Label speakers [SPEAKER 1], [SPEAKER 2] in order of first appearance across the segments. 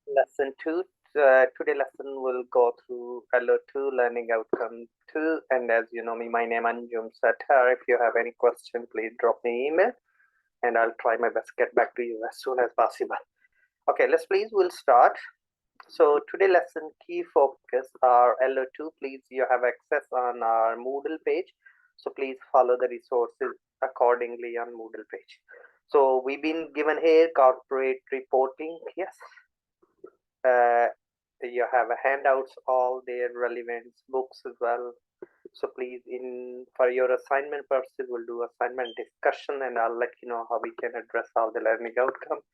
[SPEAKER 1] Lesson 2. Today lesson will go through LO2, Learning Outcome 2. And as you know me, my name is Anjum Satar. If you have any question, please drop me an email and I'll try my best to get back to you as soon as possible. Okay, we'll start. So today lesson key focus are LO2. Please, you have access on our Moodle page. So please follow the resources accordingly on Moodle page. So we've been given here corporate reporting. Yes. You have handouts, all their relevant books as well. So please, for your assignment purposes, we'll do assignment discussion and I'll let you know how we can address all the learning outcomes.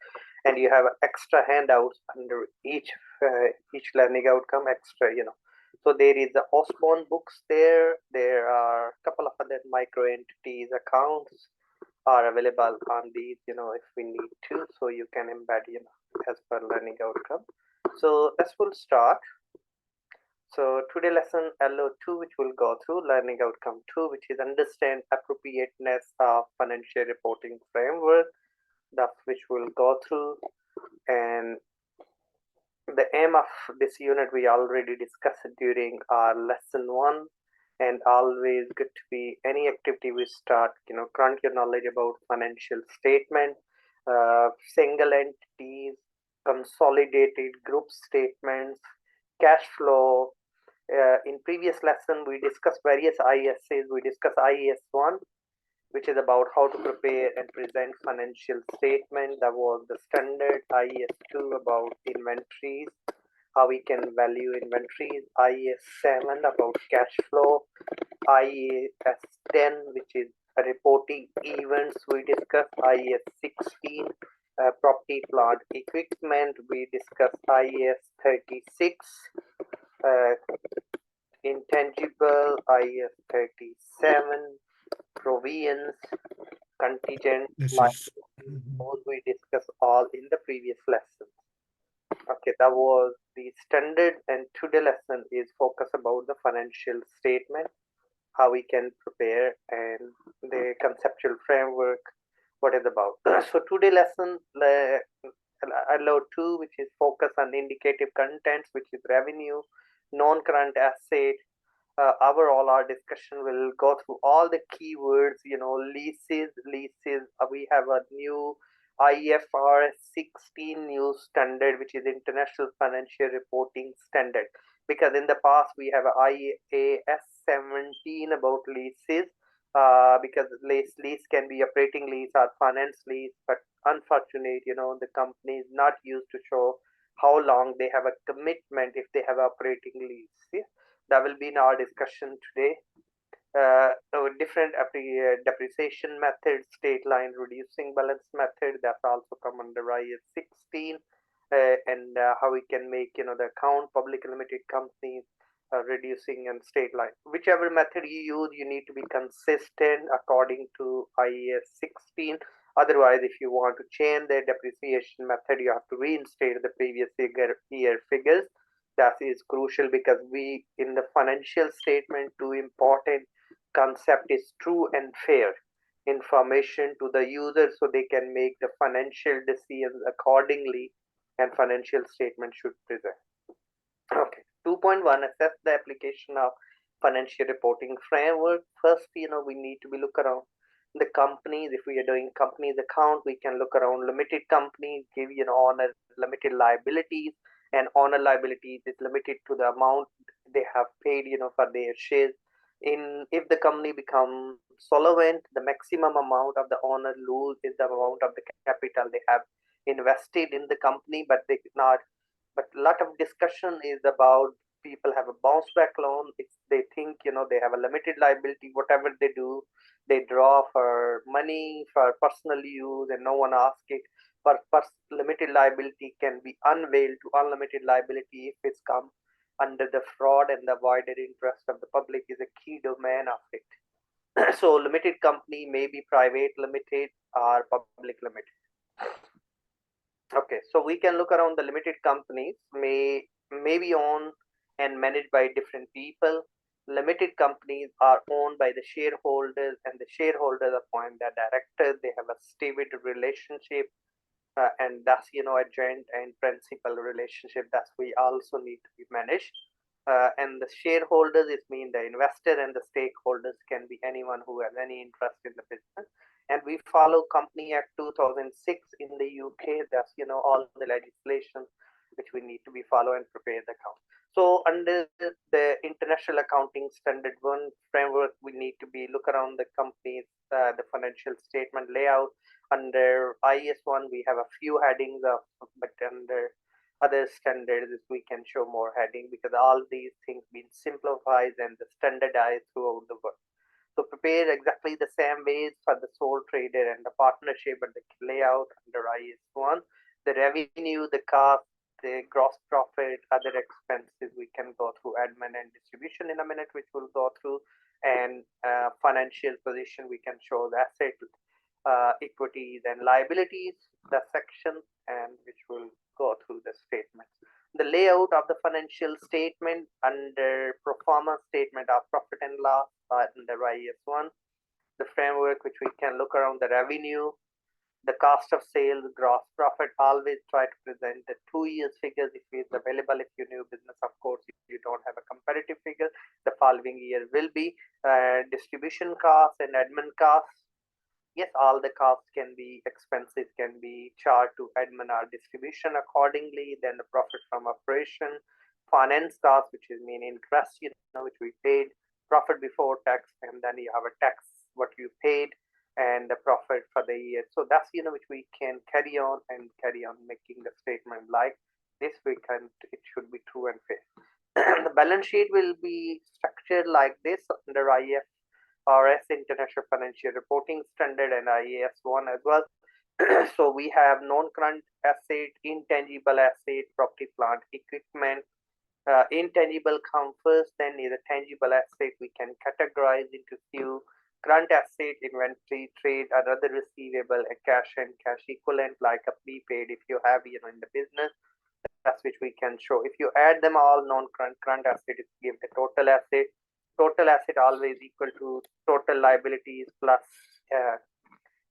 [SPEAKER 1] And you have extra handouts under each learning outcome extra, So there is the Osborne books there. There are a couple of other micro entities accounts are available on these, if we need to. So you can embed, as per learning outcome. So we'll start. So today lesson LO2, which will go through learning outcome 2, which is understand appropriateness of financial reporting framework. That's which we'll go through. And the aim of this unit we already discussed during our lesson 1. And always good to be any activity we start, grant your knowledge about financial statement, single entities, consolidated group statements, cash flow. In previous lesson, we discussed various ISAs. We discussed IS1, which is about how to prepare and present financial statement. That was the standard. IS2 about inventories, how we can value inventories. IS7 about cash flow. IS10, which is reporting events. We discussed IS16, property, plant, equipment. We discussed IS36, intangible. IS37, provisions, contingent. Those we discussed all in the previous lesson. Okay, that was the standard, and today lesson is focus about the financial statement, how we can prepare, and the conceptual framework, what is about. So today lesson LO2, which is focus on indicative contents, which is revenue, non-current asset. Our discussion will go through all the keywords, leases. We have a new IFRS 16 new standard, which is International Financial Reporting Standard. Because in the past, we have IAS 17 about leases, because lease can be operating lease or finance lease, but unfortunately, the company is not used to show how long they have a commitment if they have operating lease. Yeah? That will be in our discussion today. Different depreciation methods, state line reducing balance method, that's also come under IAS 16, and how we can make the account public limited companies reducing and state line. Whichever method you use, you need to be consistent according to IAS 16. Otherwise, if you want to change the depreciation method, you have to reinstate the previous year figures. That is crucial because we in the financial statement, two important concept is true and fair information to the user so they can make the financial decisions accordingly, and financial statement should present. Okay, 2.1, assess the application of financial reporting framework. First, we need to be look around the companies. If we are doing companies account, we can look around limited companies, give owner limited liabilities, and owner liabilities is limited to the amount they have paid for their shares. If the company becomes solvent, the maximum amount of the owner lose is the amount of the capital they have invested in the company, but they not. But a lot of discussion is about people have a bounce back loan. If they think they have a limited liability, whatever they do, they draw for money for personal use, and no one asks it. For limited liability can be unveiled to unlimited liability if it's come under the fraud, and the wider interest of the public is a key domain of it. So limited company may be private limited or public limited. Okay, so we can look around the limited companies may be owned and managed by different people. Limited companies are owned by the shareholders, and the shareholders appoint the directors. They have a stable relationship. and that's a joint and principal relationship that we also need to be managed. And the shareholders is mean the investor, and the stakeholders can be anyone who has any interest in the business. And we follow Company Act 2006 in the UK. That's all the legislation which we need to be follow and prepare the account. So under the International Accounting Standard 1 framework, we need to be look around the company's the financial statement layout. Under IS1, we have a few headings, but under other standards, we can show more heading because all these things being simplified and standardized throughout the world. So prepare exactly the same ways for the sole trader and the partnership, and the layout under IS1, the revenue, the cost, the gross profit, other expenses. We can go through admin and distribution in a minute, which we'll go through, and financial position. We can show the asset, equities and liabilities, the section, and which will go through the statements. The layout of the financial statement under pro forma statement of profit and loss under IS1, the framework which we can look around the revenue, the cost of sales, gross profit. Always try to present the 2 years figures if it's available. If you new business, of course, if you don't have a comparative figure, the following year will be distribution costs and admin costs. Yes, all the costs can be expenses can be charged to admin or distribution accordingly. Then the profit from operation, finance costs, which is mean interest, which we paid, profit before tax, and then you have a tax what you paid, and the profit for the year. So that's which we can carry on making the statement like this. It should be true and fair. The balance sheet will be structured like this under IFRS International Financial Reporting Standard and IAS1 as well. So we have non-current asset, intangible asset, property, plant, equipment. Intangible come first, then is a tangible asset. We can categorize into few: current asset, inventory, trade, another receivable, a cash and cash equivalent, like a prepaid if you have in the business. That's which we can show. If you add them all, non-current, current asset, it gives the total asset. Total asset always equal to total liabilities plus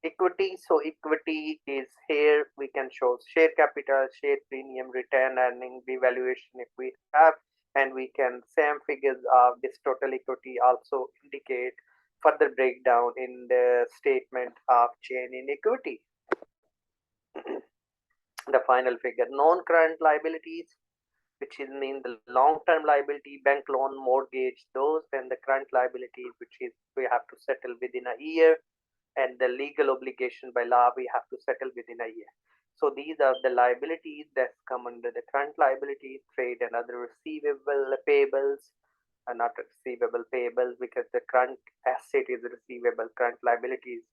[SPEAKER 1] equity. So equity is here. We can show share capital, share premium, return earning, revaluation if we have, and we can same figures of this total equity also indicate further breakdown in the statement of change in equity. The final figure, non-current liabilities, which is mean the long-term liability, bank loan, mortgage, those, and the current liabilities, which is we have to settle within a year, and the legal obligation by law we have to settle within a year. So these are the liabilities that come under the current liabilities, trade and other receivable payables, not receivable payables, because the current asset is receivable, current liabilities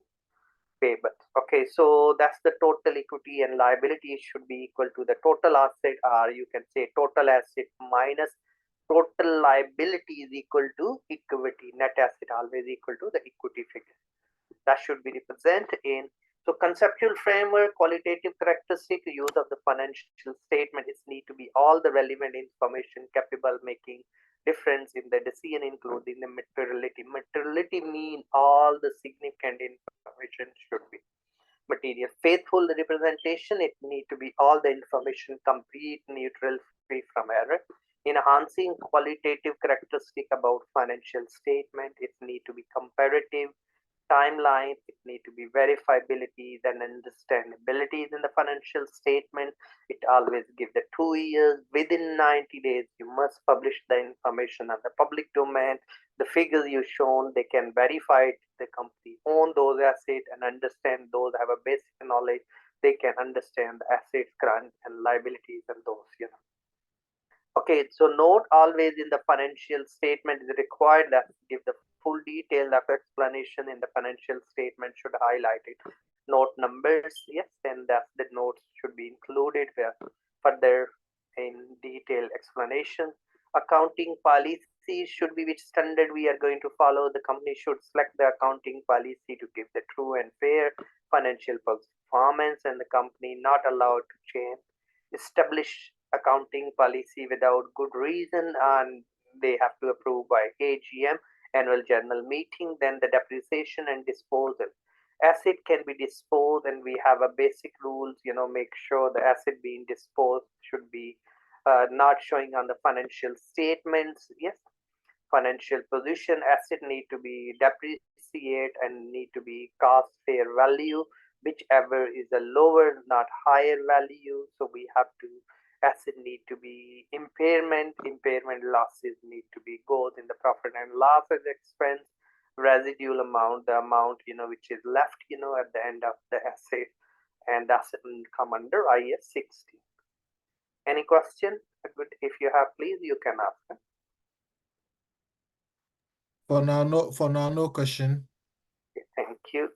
[SPEAKER 1] payable. Okay, so that's the total equity, and liability should be equal to the total asset, or you can say total asset minus total liability is equal to equity. Net asset always equal to the equity figure. That should be represented in. So conceptual framework, qualitative characteristic, use of the financial statement is need to be all the relevant information capable making difference in the decision, including the materiality. Materiality mean all the significant information should be material. Faithful representation, it need to be all the information complete, neutral, free from error. Enhancing qualitative characteristic about financial statement, it need to be comparative. Timeline, it need to be verifiability, then understandability in the financial statement. It always give the 2 years. Within 90 days, you must publish the information on the public domain. The figures you shown, they can verify it. The company own those assets and understand those, have a basic knowledge. They can understand the assets, current and liabilities and those, Okay, so note always in the financial statement is required that give the full detail of explanation in the financial statement should highlight it. Note numbers, yes, then that the notes should be included where further in detail explanation. Accounting policy should be which standard we are going to follow. The company should select the accounting policy to give the true and fair financial performance, and the company not allowed to change. Establish accounting policy without good reason, and they have to approve by AGM, annual general meeting. Then the depreciation and disposal. Asset can be disposed, and we have a basic rules, make sure the asset being disposed should be not showing on the financial statements. Yes, financial position, asset need to be depreciate and need to be cost fair value, whichever is a lower, not higher value. So we have to, asset need to be impairment losses need to be goes in the profit and loss as expense, residual amount, the amount which is left at the end of the asset, and that will come under IS 60. Any question? If you have, please you can ask.
[SPEAKER 2] For now, no question.
[SPEAKER 1] Okay, thank you.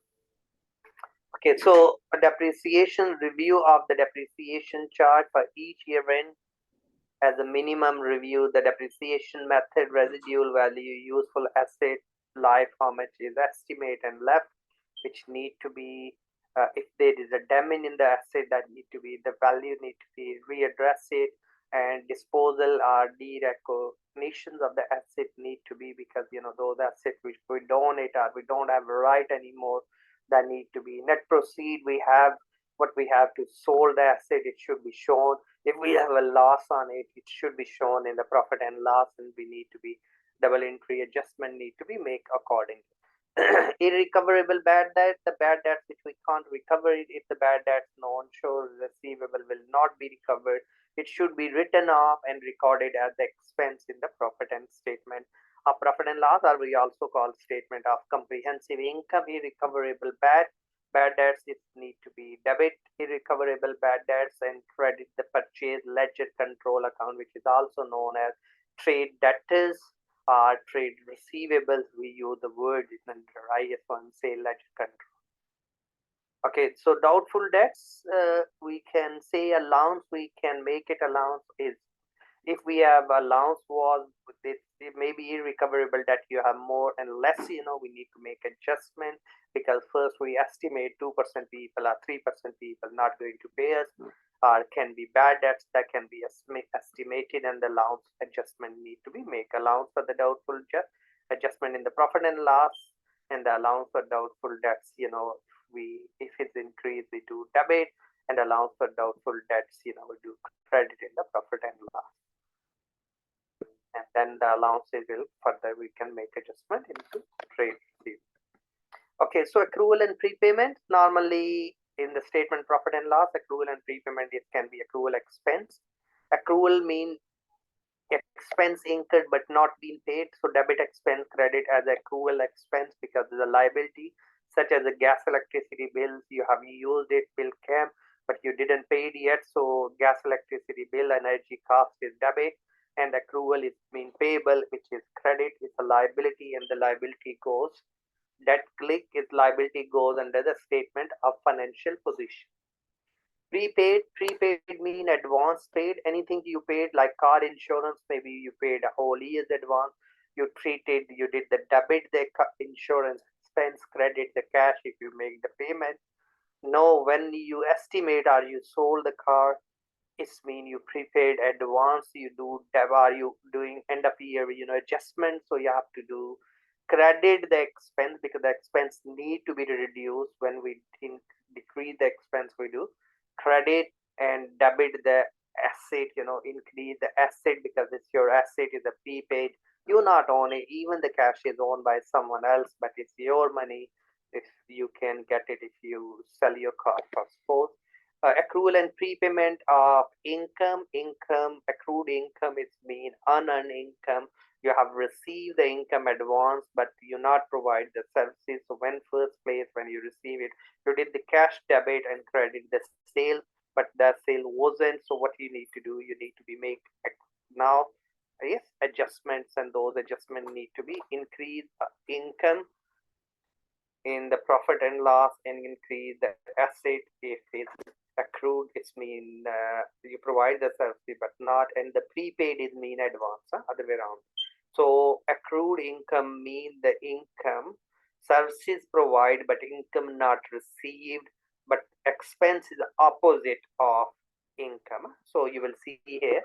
[SPEAKER 1] Okay, so a depreciation review of the depreciation chart for each year end. As a minimum review, the depreciation method, residual value, useful asset life, how much is estimate and left, which need to be, if there is a damage in the asset, that need to be, the value need to be readdressed, and disposal or derecognitions of the asset need to be, because those assets which we donate or we don't have a right anymore, that need to be net proceed. We have what we have to sold the asset, it should be shown. If we have a loss on it, it should be shown in the profit and loss, and we need to be double entry adjustment need to be made accordingly. Irrecoverable bad debt, the bad debts which we can't recover it, if the bad debts non-show receivable will not be recovered, it should be written off and recorded as the expense in the profit and statement. A profit and loss, or we also call statement of comprehensive income. Irrecoverable bad debts, it need to be debit irrecoverable bad debts and credit the purchase ledger control account, which is also known as trade debtors or trade receivables. We use the word in under IFA sale ledger control. Okay, so doubtful debts, we can say allowance, we can make it allowance is, if we have allowance was with this, it may be irrecoverable that you have more and less, we need to make adjustment, because first we estimate 2% people or 3% people not going to pay us, or can be bad debts that can be estimated, and the allowance adjustment need to be make allowance for the doubtful adjustment in the profit and loss, and the allowance for doubtful debts, if it's increased we do debit, and allowance for doubtful debts, we do credit in the profit and loss. And then the allowances will further, we can make adjustment into trade receipt. Okay, so accrual and prepayment, normally in the statement profit and loss, accrual and prepayment, it can be accrual expense. Accrual mean expense incurred but not being paid, so debit expense credit as accrual expense, because the liability such as the gas electricity bills, you have used it, bill came but you didn't pay it yet, so gas electricity bill energy cost is debit, and accrual is mean payable, which is credit, is a liability, and the liability goes, that click is liability goes under the statement of financial position. Prepaid mean advance paid, anything you paid like car insurance, maybe you paid a whole year's advance, you did the debit the insurance expense, credit the cash if you make the payment. No, when you estimate or you sold the car, it's mean you prepaid advance, you do are you doing end of year adjustment, so you have to do credit the expense, because the expense need to be reduced. When we decrease the expense, we do credit, and debit the asset, increase the asset, because it's your asset is a prepaid, you not own it, even the cash is owned by someone else, but it's your money if you can get it if you sell your car for suppose. Accrual and prepayment of income, accrued income is mean unearned income. You have received the income advance, but you not provide the services. So when first place, when you receive it, you did the cash debit and credit the sale, but that sale wasn't. So what you need to do, you need to be make now, yes, adjustments, and those adjustments need to be increase income in the profit and loss, and increase the asset if it's accrued, it's mean you provide the service but not, and the prepaid is mean advance, other way around. So accrued income mean the income services provide but income not received, but expense is the opposite of income. So you will see here,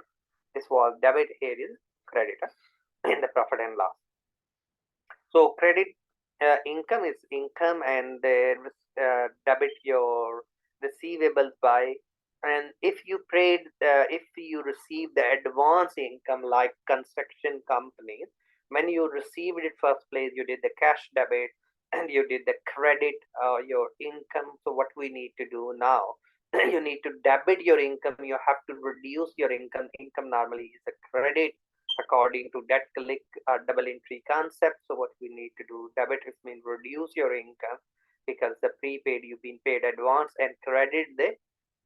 [SPEAKER 1] this was debit, here is credit in the profit and loss. So credit income is income, and the debit your receivables by. And if you receive the advance income like construction companies, when you received it first place, you did the cash debit and you did the credit your income. So what we need to do now, you need to debit your income. You have to reduce your income. Income normally is a credit according to debt click double entry concept. So what we need to do, debit is mean reduce your income, because the prepaid you've been paid advance, and credit the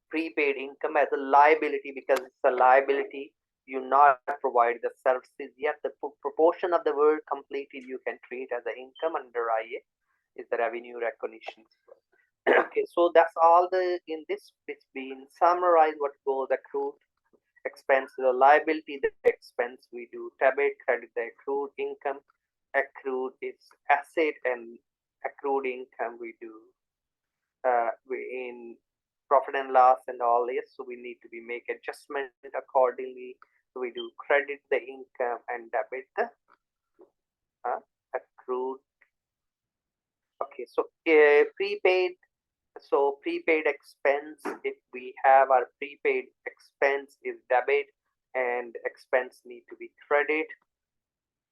[SPEAKER 1] prepaid income as a liability, because it's a liability. You not provide the services yet. The proportion of the word completed you can treat as an income under IA is the revenue recognition. Okay, so that's all the in this. It's been summarized what goes accrued expense, the liability, the expense we do debit, credit the accrued income. Accrued is asset, and accrued income we do we in profit and loss and all this. So we need to be make adjustment accordingly. So we do credit the income and debit the accrued. Okay, so prepaid. So prepaid expense, if we have our prepaid expense is debit, and expense need to be credit,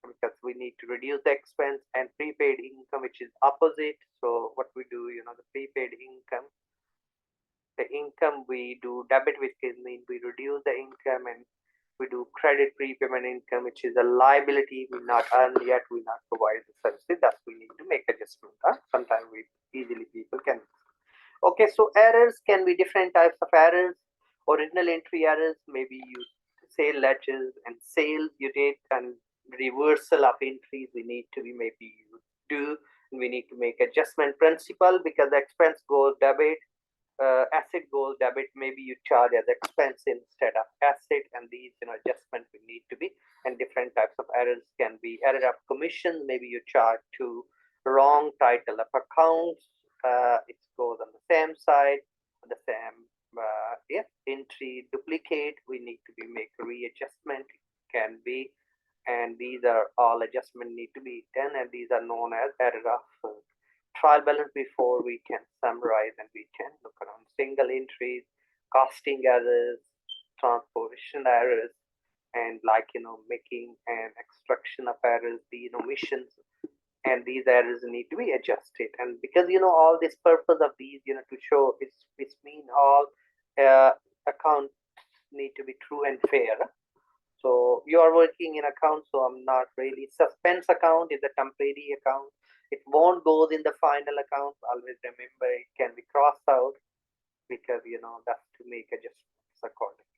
[SPEAKER 1] because we need to reduce the expense. And prepaid income, which is opposite. So what we do, the prepaid income, the income we do debit, which means we reduce the income, and we do credit prepayment income, which is a liability we not earn yet, we not provide the services. Thus we need to make adjustment. Sometimes we easily people can. Okay, so errors can be different types of errors. Original entry errors, maybe you sale ledgers and sales you did, and reversal of entries we need to be maybe you do, and we need to make adjustment. Principal, because the expense goes debit, asset goes debit, maybe you charge as expense instead of asset, and these adjustments we need to be. And different types of errors can be error of commission, maybe you charge to wrong title of accounts, it goes on the same side, the same entry duplicate, we need to be make readjustment can be. And these are all adjustment need to be done, and these are known as error of trial balance. Before we can summarize and we can look around single entries, costing errors, transportation errors, and making an extraction of errors, the omissions, and these errors need to be adjusted. And because all this purpose of these to show it's mean all accounts need to be true and fair. So you are working in account, so I'm not really. Suspense account is a temporary account. It won't go in the final account. Always remember it can be crossed out, because that's to make adjustments accordingly.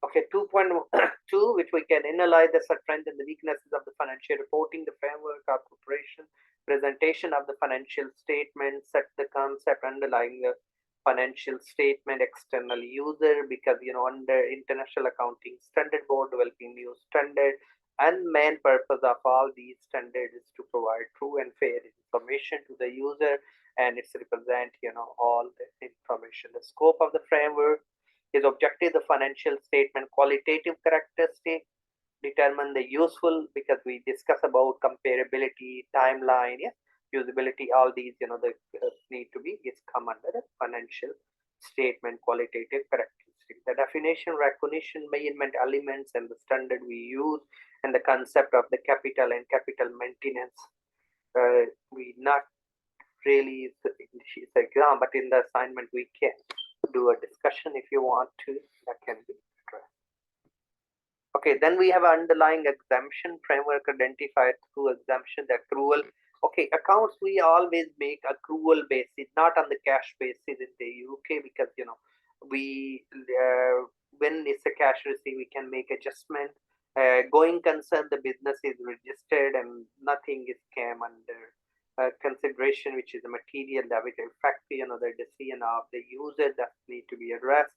[SPEAKER 1] Okay, 2.2, which we can analyze the strengths and the weaknesses of the financial reporting, the framework of preparation, presentation of the financial statement, set the concept underlying the financial statement, external user, because under International Accounting Standard Board developing new standard, and main purpose of all these standards is to provide true and fair information to the user, and it's represent all the information. The scope of the framework is objective, the financial statement qualitative characteristic, determine the useful, because we discuss about comparability, timeline, usability, all these the need to be is come under the financial statement qualitative characteristic. The definition, recognition, measurement elements, and the standard we use, and the concept of the capital and capital maintenance. We not really it's exam, but in the assignment we can do a discussion if you want to. That can be addressed. Okay, then we have underlying exemption framework identified through exemption, the accrual. Okay, accounts we always make accrual basis, not on the cash basis in the UK, because we when it's a cash receipt we can make adjustment. Going concern, the business is registered and nothing is came under consideration, which is a material debit effect, the decision of the user that need to be addressed.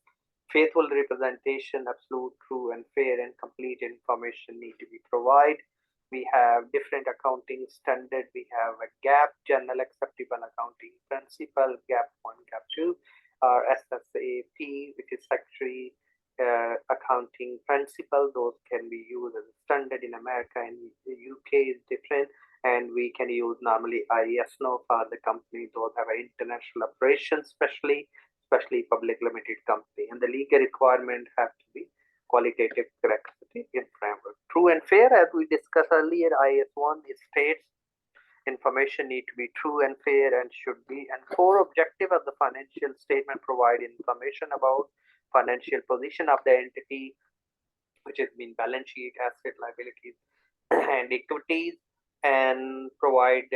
[SPEAKER 1] Faithful representation, absolute, true, and fair and complete information need to be provided. We have different accounting standard. We have a GAAP, General Acceptable Accounting Principle, GAAP 1, GAAP 2, or SSAP, which is Secretary Accounting Principle. Those can be used as a standard in America, and the UK is different. And we can use normally ISNO for the company those have an international operations, especially public limited company. And the legal requirement have to be qualitative correctness in framework. True and fair, as we discussed earlier, IS1 states information need to be true and fair and should be. And core objective of the financial statement provide information about financial position of the entity, which has been balance sheet, asset, liabilities, and equities, and provide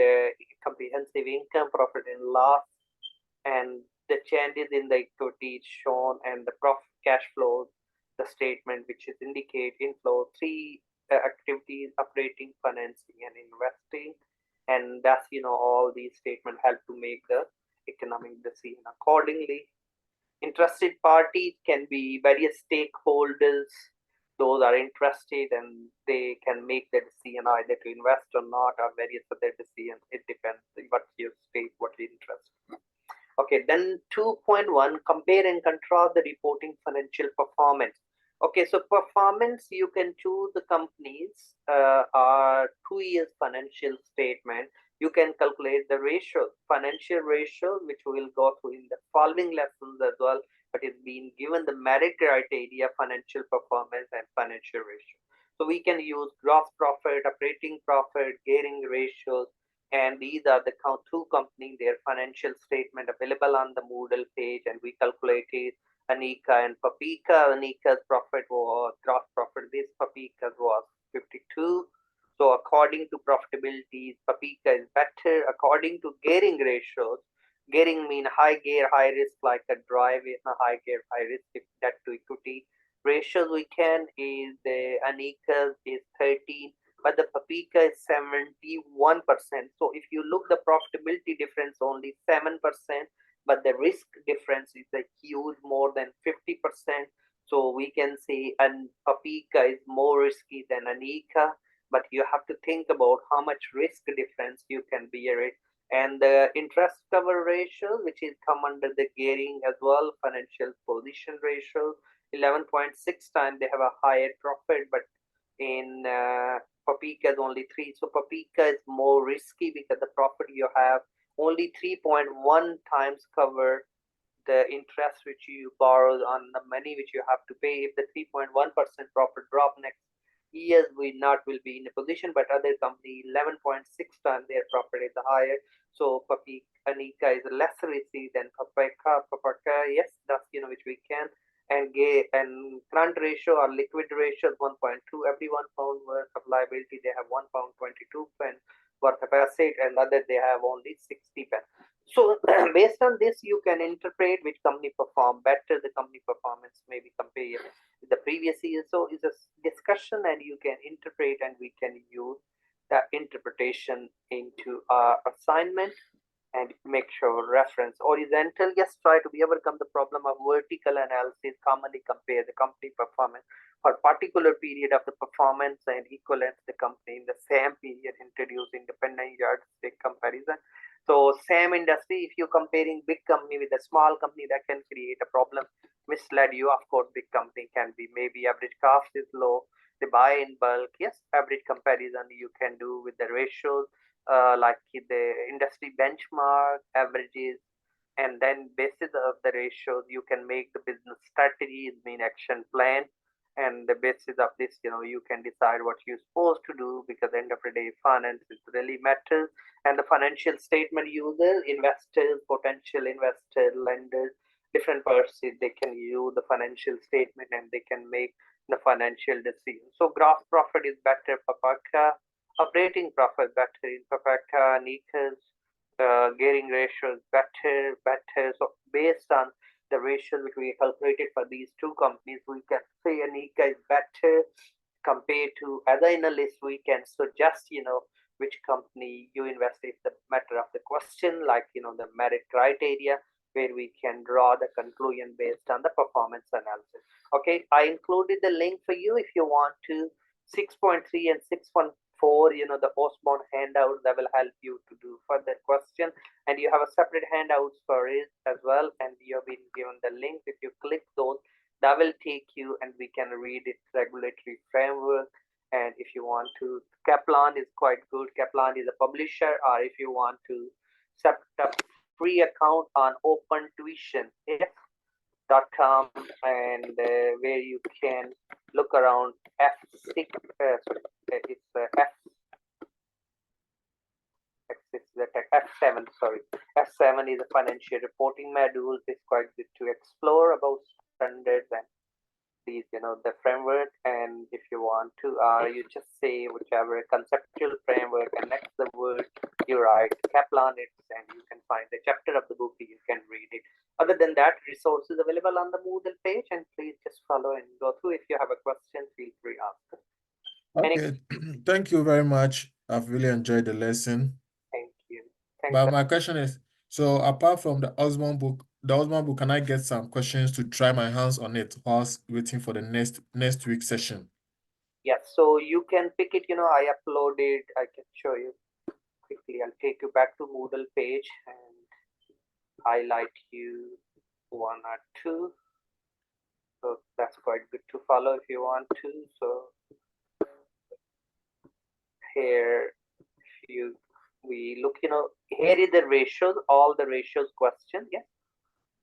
[SPEAKER 1] comprehensive income, profit and loss, and the changes in the equity is shown, and the profit cash flows, the statement which is indicate inflow, three activities: operating, financing, and investing. And that's all these statements help to make the economic decision accordingly. Interested parties can be various stakeholders. Those are interested and they can make the decision either to invest or not, or various other decisions. It depends what your stake, what your interest. Okay, then 2.1, compare and contrast the reporting financial performance. Okay, so performance, you can choose the companies are 2 years financial statement. You can calculate the ratio, financial ratio, which we will go through in the following lessons as well, but it's been given the merit criteria, financial performance and financial ratio. So we can use gross profit, operating profit, gearing ratios, and these are the two companies, their financial statement available on the Moodle page, and we calculated Anika and Papika. Anika's profit was gross profit, this Papika's was 52. So according to profitability, Papika is better. According to gearing ratios, gearing mean high gear, high risk, like a drive is a high gear, high risk, debt to equity ratios we can is the Anika's is 13, but the Papika is 71%. So if you look the profitability difference only 7%, but the risk difference is a huge, more than 50%. So we can say an Papika is more risky than Anika, but you have to think about how much risk difference you can bear it. And the interest cover ratio, which is come under the gearing as well, financial position ratio, 11.6 times. They have a higher profit, but in Papika is only 3. So Papika is more risky because the profit you have only 3.1 times cover the interest which you borrow on the money which you have to pay. If the 3.1% profit drop next years, we not will be in a position, but other company 11.6 times their profit is higher. So Anika is less risky than Papaka. Yes, that's which we can. And current ratio or liquid ratio is 1.2. Every 1 pound worth of liability, they have 1 pound 22 pence worth of asset, and other they have only 60 pence. So based on this, you can interpret which company perform better. The company performance may be compared with the previous year. So it's a discussion, and you can interpret, and we can use that interpretation into our assignment. And make sure reference horizontal. Yes, try to be overcome the problem of vertical analysis. Commonly compare the company performance for particular period of the performance and equivalent the company in the same period. Introduce independent yardstick comparison. So same industry, if you're comparing big company with a small company, that can create a problem, mislead you. Of course, big company can be maybe average cost is low, they buy in bulk. Yes, average comparison you can do with the ratios, like the industry benchmark averages, and then basis of the ratios you can make the business strategies, mean action plan, and the basis of this you can decide what you're supposed to do, because at the end of the day finance is really matters. And the financial statement users, investors, potential investor, lenders, different persons, they can use the financial statement and they can make the financial decision. So gross profit is better for Papaka, operating profit better in Papaka, Nika's gearing ratio is better. So based on the ratio which we calculated for these two companies, we can say Anika is better compared to other analysts. We can suggest which company you invest is the matter of the question, like the merit criteria, where we can draw the conclusion based on the performance analysis. Okay, I included the link for you if you want to. 6.3 and 6.4, the postbound handouts that will help you to do further question, and you have a separate handouts for it as well, and you have been given the link. If you click those, that will take you and we can read it, regulatory framework And if you want to, Kaplan is quite good. Kaplan is a publisher. Or if you want to set up free account on Open Tuition, .com, and where you can look around F6. It's F7. Sorry, F7 is a financial reporting module. It's quite good to explore about standards and these, the framework. And if you want to, you just say whichever conceptual framework, and next the word you write Kaplan it, and you can find the chapter of the book. You can read it. Other than that, resources available on the Moodle page, and please just follow and go through. If you have a question, feel free to ask.
[SPEAKER 2] Okay, thank you very much. I've really enjoyed the lesson.
[SPEAKER 1] Thank you. Thanks.
[SPEAKER 2] But my question is, so apart from the Osborne book, can I get some questions to try my hands on it whilst waiting for the next week's session?
[SPEAKER 1] Yes, so you can pick it, I uploaded, I can show you quickly. I'll take you back to Moodle page and highlight you one or two. So that's quite good to follow if you want to. So here, if we look, here is the ratios, all the ratios question. Yeah.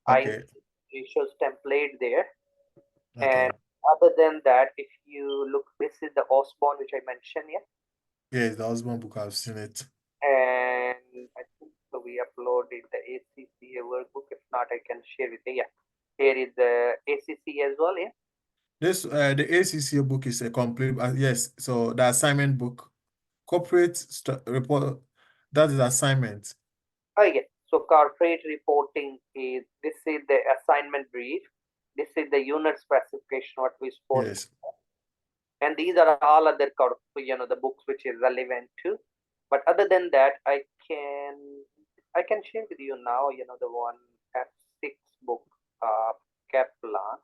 [SPEAKER 2] Okay.
[SPEAKER 1] Ratios template there.
[SPEAKER 2] Okay.
[SPEAKER 1] And other than that, if you look, this is the Osborne, which I mentioned. Yeah.
[SPEAKER 2] Yes, the Osborne book, I've seen it.
[SPEAKER 1] And I think so we uploaded the ACCA workbook. If not, I can share with you. Yeah. Here is the ACC as well. Yeah.
[SPEAKER 2] This the ACCA book is a complete. Yes, so the assignment book, corporate report. That is assignment.
[SPEAKER 1] Oh yeah. So corporate reporting is, this is the assignment brief. This is the unit specification what we spoke.
[SPEAKER 2] Yes.
[SPEAKER 1] And these are all other the books which is relevant to. But other than that, I can share with you now. The one F6 book, Kaplan,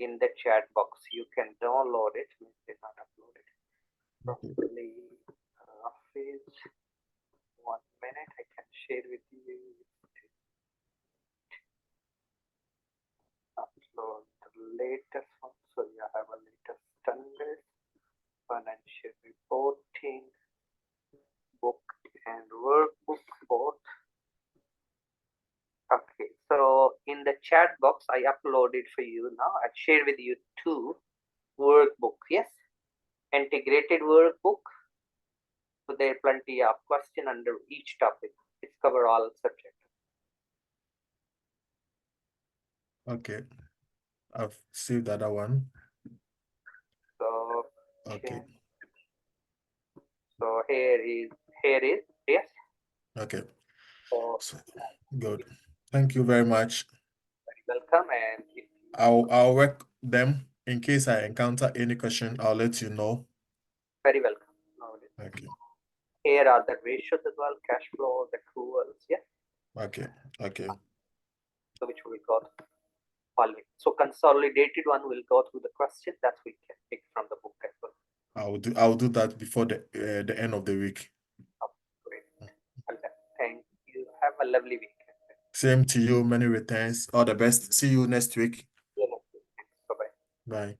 [SPEAKER 1] in the chat box. You can download it. Did not upload it. Probably office. 1 minute. I can share with you. Upload the latest one. So you have a latest standard financial reporting book and workbook both. Okay, so in the chat box I uploaded for you now. I share with you 2 workbook. Yes, integrated workbook. So there are plenty of question under each topic. It's cover all subjects.
[SPEAKER 2] Okay, I've saved that one.
[SPEAKER 1] So
[SPEAKER 2] okay.
[SPEAKER 1] So here is yes.
[SPEAKER 2] Okay.
[SPEAKER 1] So
[SPEAKER 2] good. Thank you very much.
[SPEAKER 1] Very welcome, and
[SPEAKER 2] I'll work them. In case I encounter any question, I'll let you know.
[SPEAKER 1] Very welcome.
[SPEAKER 2] Okay.
[SPEAKER 1] Here are the ratios as well, cash flow, the accruals. Yeah.
[SPEAKER 2] Okay. Okay.
[SPEAKER 1] So which we got following. So consolidated one will go through the question that we can pick from the book as well.
[SPEAKER 2] I'll do that before the end of the week.
[SPEAKER 1] Oh, great. Thank you. Have a lovely weekend.
[SPEAKER 2] Same to you. Many returns. All the best. See you next week.
[SPEAKER 1] Yeah, bye bye.
[SPEAKER 2] Bye.